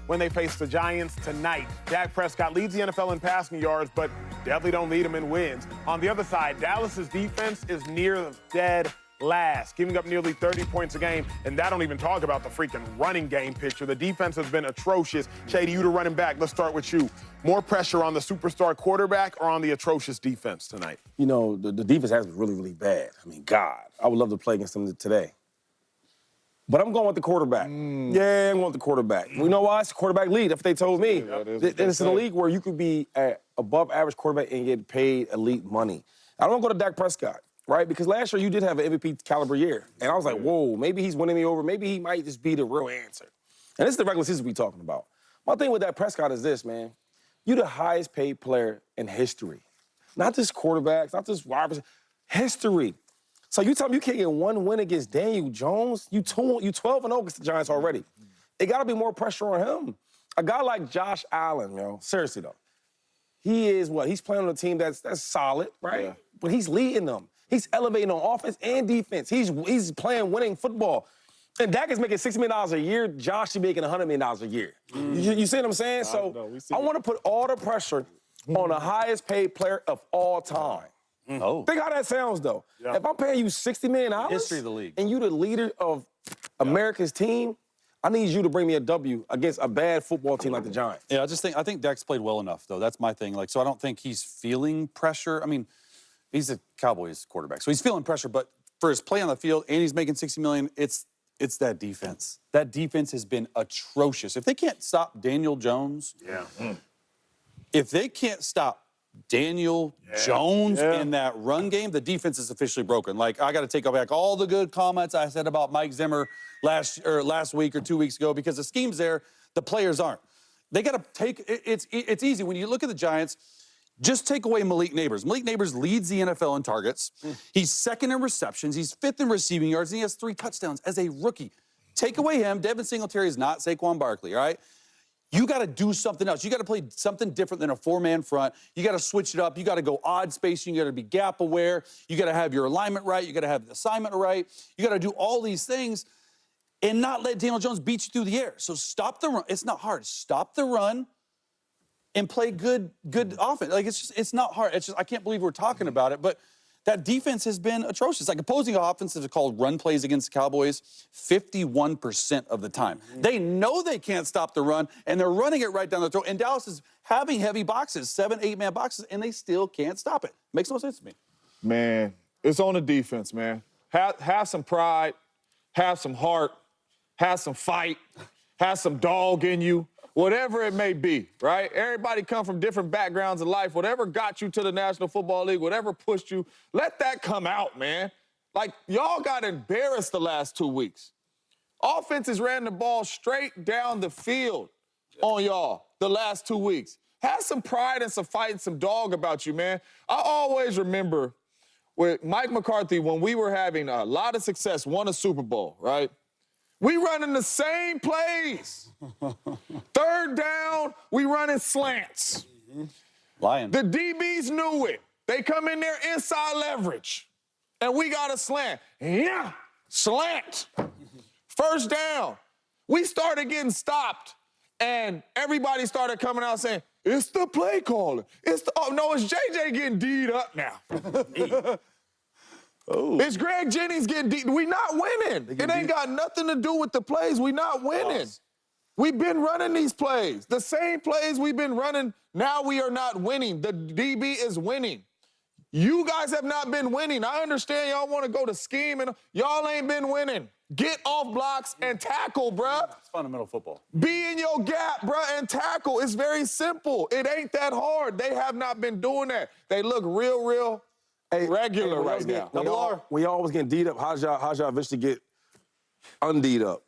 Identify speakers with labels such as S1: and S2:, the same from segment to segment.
S1: when they face the Giants tonight. Dak Prescott leads the NFL in passing yards, but definitely don't lead him in wins. On the other side, Dallas's defense is near dead last, giving up nearly 30 points a game, and that don't even talk about the freaking running game picture. The defense has been atrocious. Shady, you the running back. Let's start with you. More pressure on the superstar quarterback or on the atrocious defense tonight?
S2: You know, the defense has been really, really bad. I mean, God, I would love to play against them today. But I'm going with the quarterback. Yeah, I'm going with the quarterback. You know why? It's the quarterback league. That's what they told me. It's in a league where you could be an above-average quarterback and get paid elite money. I don't go to Dak Prescott, right? Because last year you did have an MVP caliber year. And I was like, whoa, maybe he's winning me over. Maybe he might just be the real answer. And this is the regular season we're talking about. My thing with Dak Prescott is this, man. You're the highest paid player in history. Not just quarterbacks, not just wide receivers, history. So you tell me you can't get one win against Daniel Jones? You 12-0 against the Giants already. It got to be more pressure on him. A guy like Josh Allen, yo, seriously though, he is what? He's playing on a team that's solid, right? Yeah. But he's leading them. He's elevating on offense and defense. He's playing winning football. And Dak is making $60 million a year. Josh is making $100 million a year. You see what I'm saying? I want to put all the pressure on the highest paid player of all time.
S3: Oh.
S2: Think how that sounds, though. Yeah. If I'm paying you $60 million
S3: history of the league,
S2: and you the leader of America's team, I need you to bring me a W against a bad football team like the Giants.
S3: Yeah, I think Dak's played well enough, though. That's my thing. So I don't think he's feeling pressure. I mean, he's a Cowboys quarterback, so he's feeling pressure. But for his play on the field, and he's making $60 million, it's that defense. That defense has been atrocious. If they can't stop Daniel Jones, if they can't stop Daniel Jones in that run game, the defense is officially broken. Like, I got to take back all the good comments I said about Mike Zimmer last week or 2 weeks ago, because the scheme's there, the players aren't. They got to take it's easy. When you look at the Giants, just take away Malik Neighbors. Malik Neighbors leads the NFL in targets. He's second in receptions. He's fifth in receiving yards, and he has 3 touchdowns as a rookie. Take away him. Devin Singletary is not Saquon Barkley, all right? You got to do something else. You got to play something different than a 4-man front. You got to switch it up. You got to go odd spacing. You got to be gap aware. You got to have your alignment right. You got to have the assignment right. You got to do all these things and not let Daniel Jones beat you through the air. So stop the run. It's not hard. Stop the run and play good offense. Like, it's not hard. It's just, I can't believe we're talking about it, but that defense has been atrocious. Like, opposing offenses are called run plays against the Cowboys 51% of the time. They know they can't stop the run, and they're running it right down the throat. And Dallas is having heavy boxes, 7, 8-man boxes, and they still can't stop it. Makes no sense to me.
S4: Man, it's on the defense, man. Have some pride, have some heart, have some fight, have some dog in you. Whatever it may be, right? Everybody come from different backgrounds in life. Whatever got you to the National Football League, whatever pushed you, let that come out, man. Like, y'all got embarrassed the last 2 weeks. Offenses ran the ball straight down the field on y'all the last 2 weeks. Have some pride and some fight and some dog about you, man. I always remember with Mike McCarthy, when we were having a lot of success, won a Super Bowl, right? We running the same plays. 3rd down, we running slants.
S3: Lion.
S4: The DBs knew it. They come in there inside leverage, and we got a slant. Yeah, slant. 1st down. We started getting stopped, and everybody started coming out saying, it's the play caller. It's JJ getting D'd up now. Oh. It's Greg Jennings getting deep. We not winning. It ain't got nothing to do with the plays. We not winning. We've been running these plays. The same plays we've been running, now we are not winning. The DB is winning. You guys have not been winning. I understand y'all want to go to scheme, and y'all ain't been winning. Get off blocks and tackle, bruh.
S3: It's fundamental football.
S4: Be in your gap, bruh, and tackle. It's very simple. It ain't that hard. They have not been doing that. They look real regular right now.
S2: When y'all was getting D'd up, how's y'all eventually get und'd up?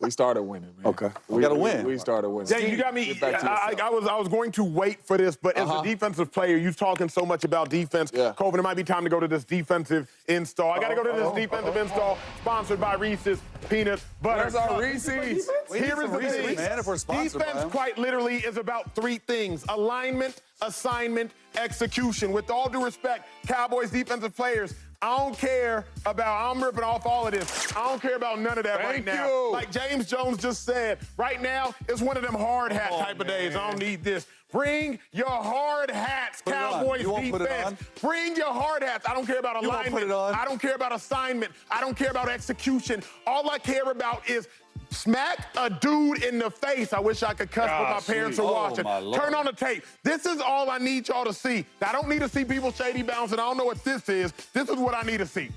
S4: We started winning, man.
S2: Okay.
S3: We got to win.
S4: We started winning.
S1: Yeah, you got me. I was going to wait for this, but as a defensive player, you're talking so much about defense. Colvin, it might be time to go to this defense install. I got to go to this defensive install, sponsored by Reese's Peanut Butter.
S4: Where's our Reese's?
S1: Here is the thing.
S3: Man, if we're sponsored by
S1: Defense,
S3: them.
S1: quite literally, is about 3 things: alignment, assignment, execution. With all due respect, Cowboys defensive players I don't care about, I'm ripping off all of this. I don't care about none of that right now.
S4: you.
S1: Like James Jones just said, right now, it's one of them hard hat type of days. I don't need this. Bring your hard hats,
S3: Put it on.
S1: Cowboys
S3: You won't put it
S1: defense.
S3: on?
S1: Bring your hard hats. I don't care about
S3: You won't
S1: alignment.
S3: put it on?
S1: I don't care about assignment. I don't care about execution. All I care about is smack a dude in the face. I wish I could cuss, but my parents are
S3: Oh,
S1: watching.
S3: my Lord.
S1: Turn on the tape. This is all I need y'all to see. I don't need to see people shady bouncing. I don't know what this is. This is what I need to see.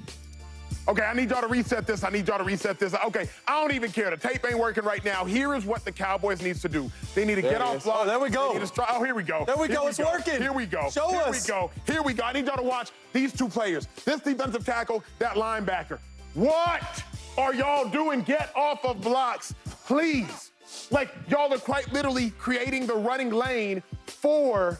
S1: Okay, I need y'all to reset this. I need y'all to reset this. Okay, I don't even care. The tape ain't working right now. Here is what the Cowboys needs to do. They need to get off blocks.
S3: Oh, there we go.
S1: They need to here we go.
S3: There we
S1: Here
S3: go. It's working.
S1: Here we go.
S3: Show
S1: Here
S3: us.
S1: we go. Here we go. I need y'all to watch these two players. This defensive tackle, that linebacker. What are y'all doing? Get off of blocks, please. Like, y'all are quite literally creating the running lane for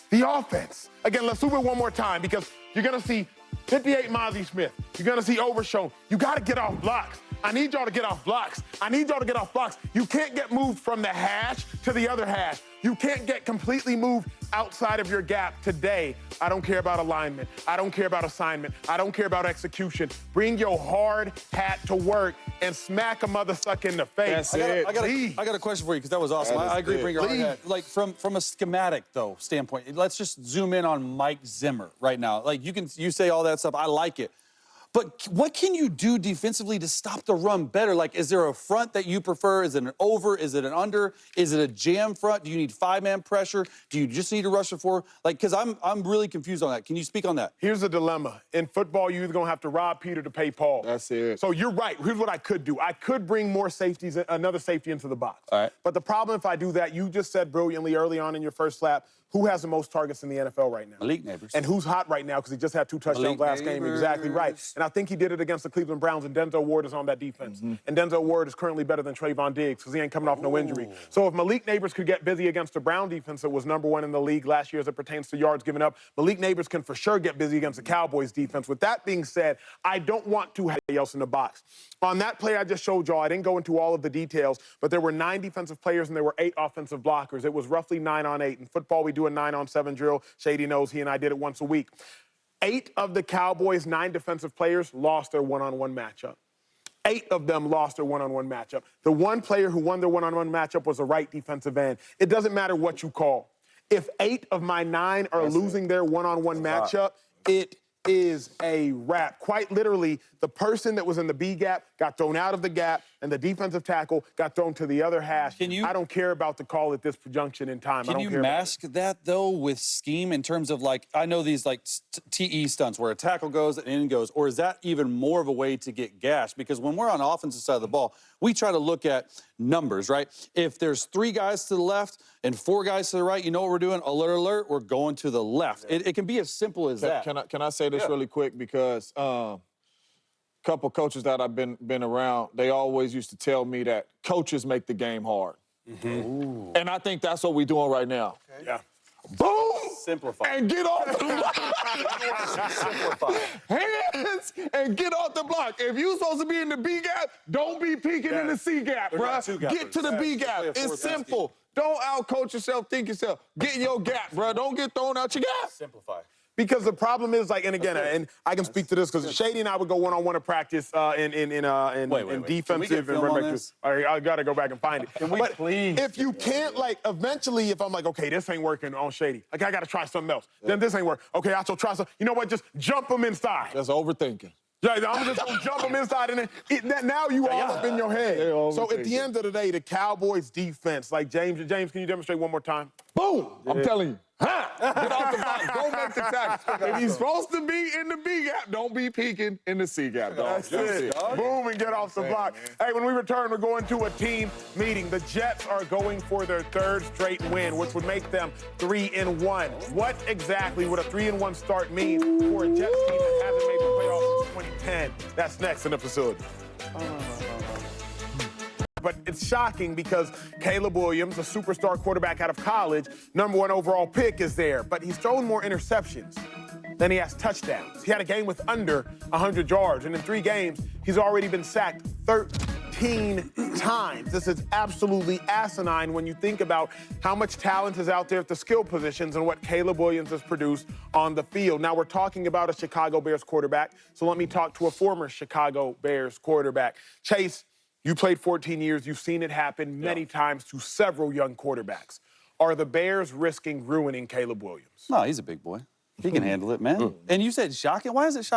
S1: the offense. Again, let's do it one more time because you're going to see 58 Mozzie Smith. You're going to see Overshown. You got to get off blocks. I need y'all to get off blocks. I need y'all to get off blocks. You can't get moved from the hash to the other hash. You can't get completely moved outside of your gap today. I don't care about alignment. I don't care about assignment. I don't care about execution. Bring your hard hat to work and smack a mother sucker in the face.
S4: That's it.
S3: I got a question for you because that was awesome.
S4: That is
S3: I agree.
S4: good.
S3: Bring your hard hat. Like from a schematic though standpoint, let's just zoom in on Mike Zimmer right now. Like you say all that stuff. I like it. But what can you do defensively to stop the run better? Like, is there a front that you prefer? Is it an over? Is it an under? Is it a jam front? Do you need five-man pressure? Do you just need to rush it forward? Like, because I'm really confused on that. Can you speak on that?
S1: Here's the dilemma. In football, you're either going to have to rob Peter to pay Paul.
S4: That's it.
S1: So you're right. Here's what I could do. I could bring more safeties, another safety into the box.
S3: All right.
S1: But the problem if I do that, you just said brilliantly early on in your first lap, who has the most targets in the NFL right now?
S3: Malik Neighbors.
S1: And who's hot right now because he just had 2 touchdowns
S3: Malik
S1: last game.
S3: Neighbors.
S1: Exactly right. And I think he did it against the Cleveland Browns, and Denzel Ward is on that defense. And Denzel Ward is currently better than Trayvon Diggs because he ain't coming off no injury. So if Malik Neighbors could get busy against the Brown defense that was #1 in the league last year as it pertains to yards given up, Malik Neighbors can for sure get busy against the Cowboys defense. With that being said, I don't want to have anybody else in the box. On that play I just showed y'all, I didn't go into all of the details, but there were 9 defensive players and there were 8 offensive blockers. It was roughly 9 on 8. In football, we do a 9 on 7 drill. Shady knows he and I did it once a week. 8 of the Cowboys' 9 defensive players lost their one-on-one matchup. 8 of them lost their one-on-one matchup. The one player who won their one-on-one matchup was a right defensive end. It doesn't matter what you call. If 8 of my 9 are losing their one-on-one matchup, it is a wrap. Quite literally, the person that was in the B gap got thrown out of the gap, and the defensive tackle got thrown to the other hash. I don't care about the call at this junction in time.
S3: Can you mask that, though, with scheme in terms of, like, I know these, like, TE stunts where a tackle goes and in goes, or is that even more of a way to get gashed? Because when we're on the offensive side of the ball, we try to look at numbers, right? If there's 3 guys to the left and 4 guys to the right, you know what we're doing? Alert, alert, we're going to the left. It can be as simple as that.
S4: Can I say this really quick? Because couple coaches that I've been around, they always used to tell me that coaches make the game hard. And I think that's what we're doing right now.
S1: Okay. Yeah.
S4: Boom!
S3: Simplify.
S4: And get off the block.
S3: Simplify.
S4: Hands and get off the block. If you're supposed to be in the B gap, don't be peeking in the C gap, bruh. Get to the B gap. It's simple. Don't out-coach yourself, think yourself. Get in your gap, bruh. Don't get thrown out your gap.
S3: Simplify.
S1: Because the problem is, like, and again, and I can speak to this because Shady and I would go one-on-one to practice in defensive and run back. I got to go back and find it.
S3: Can we please?
S1: If you can't, like, eventually, if I'm like, okay, this ain't working on Shady, like, I got to try something else. Then this ain't work. Okay, I shall try something. You know what? Just jump them inside.
S4: That's overthinking.
S1: Yeah, I'm just gonna jump them inside, and then now you all up in your head. So at the end of the day, the Cowboys defense, like James, can you demonstrate one more time?
S4: Boom! I'm telling you. Get off the box. Don't make the tackle. If he's supposed to be in the B gap, don't be peeking in the C gap, dog.
S1: That's it. Boom, and get off the block. Hey, when we return, we're going to a team meeting. The Jets are going for their 3rd straight win, which would make them 3-1. What exactly would a 3-1 start mean for a Jets team that hasn't made the playoffs since 2010? That's next in the facility. But it's shocking because Caleb Williams, a superstar quarterback out of college, #1 overall pick, is there. But he's thrown more interceptions than he has touchdowns. He had a game with under 100 yards. And in 3 games, he's already been sacked 13 14 times. This is absolutely asinine when you think about how much talent is out there at the skill positions and what Caleb Williams has produced on the field. Now, we're talking about a Chicago Bears quarterback, so let me talk to a former Chicago Bears quarterback. Chase, you played 14 years. You've seen it happen many times to several young quarterbacks. Are the Bears risking ruining Caleb Williams?
S3: No, he's a big boy. He can handle it, man. And you said shocking. Why is it shocking?